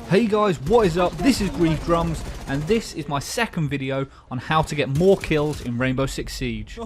Hey guys, what is up? This is Griefdrums, and this is my second video on how to get more kills in Rainbow Six Siege.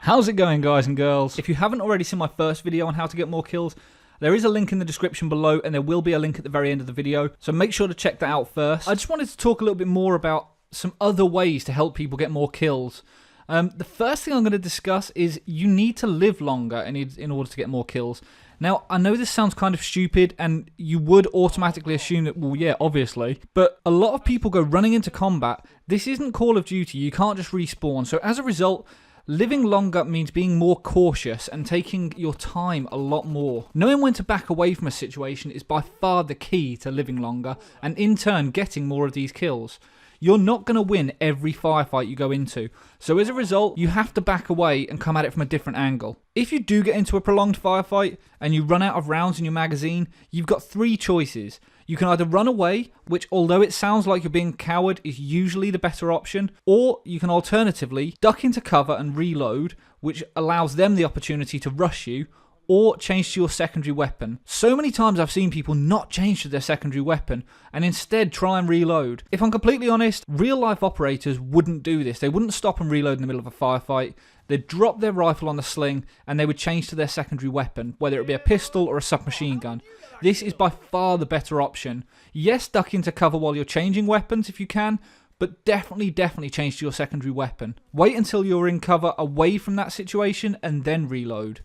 How's it going, guys and girls? If you haven't already seen my first video on how to get more kills, there is a link in the description below, and there will be a link at the very end of the video, so make sure to check that out first. I just wanted to talk a little bit more about some other ways to help people get more kills. The first thing I'm going to discuss is you need to live longer in order to get more kills. Now, I know this sounds kind of stupid, and you would automatically assume that, well, yeah, obviously, but a lot of people go running into combat. This isn't Call of Duty, you can't just respawn, so as a result, living longer means being more cautious and taking your time a lot more. Knowing when to back away from a situation is by far the key to living longer, and in turn getting more of these kills. You're not going to win every firefight you go into, so as a result, you have to back away and come at it from a different angle. If you do get into a prolonged firefight and you run out of rounds in your magazine, you've got three choices. You can either run away, which although it sounds like you're being a coward is usually the better option, or you can alternatively duck into cover and reload, which allows them the opportunity to rush you, or change to your secondary weapon. So many times I've seen people not change to their secondary weapon and instead try and reload. If I'm completely honest, real life operators wouldn't do this. They wouldn't stop and reload in the middle of a firefight. They'd drop their rifle on the sling and they would change to their secondary weapon, whether it be a pistol or a submachine gun. This is by far the better option. Yes, duck into cover while you're changing weapons if you can, but definitely change to your secondary weapon. Wait until you're in cover away from that situation and then reload.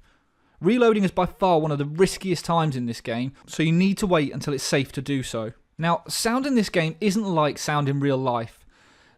Reloading is by far one of the riskiest times in this game, so you need to wait until it's safe to do so. Now, sound in this game isn't like sound in real life.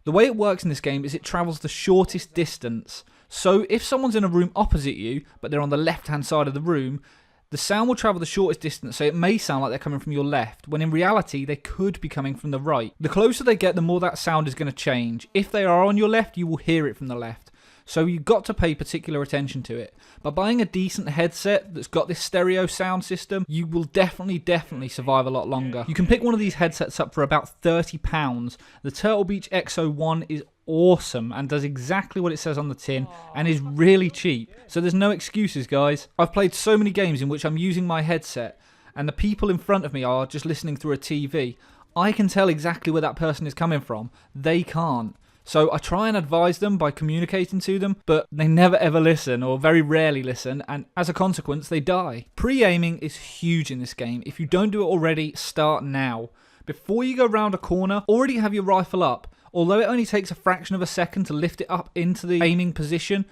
The way it works in this game is it travels the shortest distance. So if someone's in a room opposite you, but they're on the left-hand side of the room, the sound will travel the shortest distance, so it may sound like they're coming from your left, when in reality they could be coming from the right. The closer they get, the more that sound is going to change. If they are on your left, you will hear it from the left. So you've got to pay particular attention to it. By buying a decent headset that's got this stereo sound system, you will definitely survive a lot longer. You can pick one of these headsets up for about £30. The Turtle Beach XO1 is awesome and does exactly what it says on the tin and is really cheap. So there's no excuses, guys. I've played so many games in which I'm using my headset and the people in front of me are just listening through a TV. I can tell exactly where that person is coming from. They can't. So I try and advise them by communicating to them, but they never ever listen, or very rarely listen, and as a consequence they die. Pre-aiming is huge in this game. If you don't do it already, start now. Before you go round a corner, already have your rifle up. Although it only takes a fraction of a second to lift it up into the aiming position,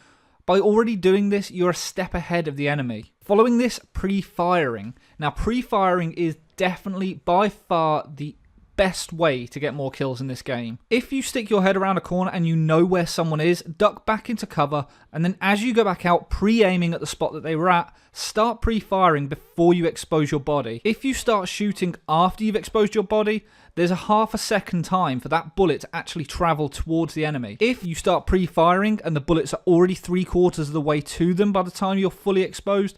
by already doing this, you're a step ahead of the enemy. Following this, pre-firing. Now, pre-firing is definitely by far the best way to get more kills in this game. If you stick your head around a corner and you know where someone is, duck back into cover, and then as you go back out, pre-aiming at the spot that they were at, start pre-firing before you expose your body. If you start shooting after you've exposed your body, there's a half a second time for that bullet to actually travel towards the enemy. If you start pre-firing and the bullets are already 3/4 of the way to them by the time you're fully exposed,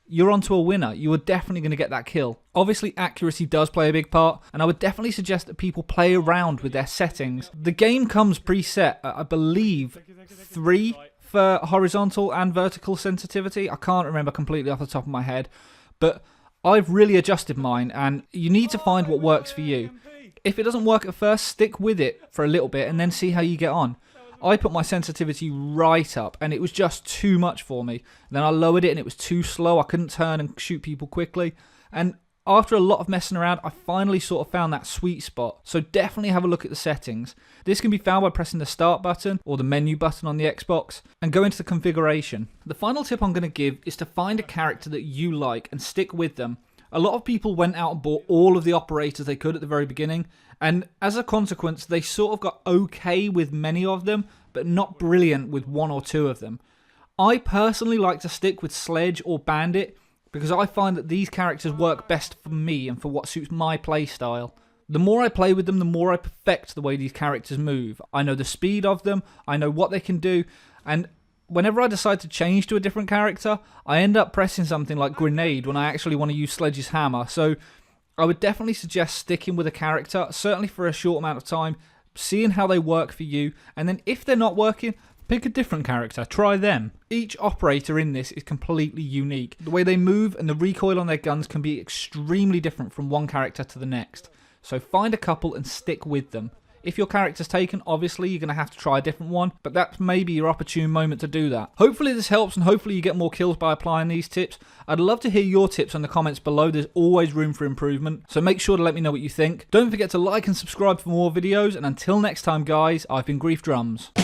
you're onto a winner. You are definitely going to get that kill. Obviously, accuracy does play a big part, and I would definitely suggest that people play around with their settings. The game comes preset, I believe, 3 for horizontal and vertical sensitivity. I can't remember completely off the top of my head, but I've really adjusted mine, and you need to find what works for you. If it doesn't work at first, stick with it for a little bit and then see how you get on. I put my sensitivity right up and it was just too much for me. Then I lowered it and it was too slow. I couldn't turn and shoot people quickly. And after a lot of messing around, I finally sort of found that sweet spot. So definitely have a look at the settings. This can be found by pressing the start button or the menu button on the Xbox and go into the configuration. The final tip I'm going to give is to find a character that you like and stick with them. A lot of people went out and bought all of the operators they could at the very beginning, and as a consequence, they sort of got okay with many of them, but not brilliant with 1 or 2 of them. I personally like to stick with Sledge or Bandit, because I find that these characters work best for me and for what suits my playstyle. The more I play with them, the more I perfect the way these characters move. I know the speed of them, I know what they can do, and whenever I decide to change to a different character, I end up pressing something like Grenade when I actually want to use Sledge's hammer. So I would definitely suggest sticking with a character, certainly for a short amount of time. seeing how they work for you, and then if they're not working, pick a different character, try them. Each operator in this is completely unique. The way they move and the recoil on their guns can be extremely different from one character to the next. So find a couple and stick with them. If your character's taken, obviously you're going to have to try a different one, but that's maybe your opportune moment to do that. Hopefully this helps, and hopefully you get more kills by applying these tips. I'd love to hear your tips in the comments below. There's always room for improvement, so make sure to let me know what you think. Don't forget to like and subscribe for more videos, and until next time guys, I've been Griefdrums.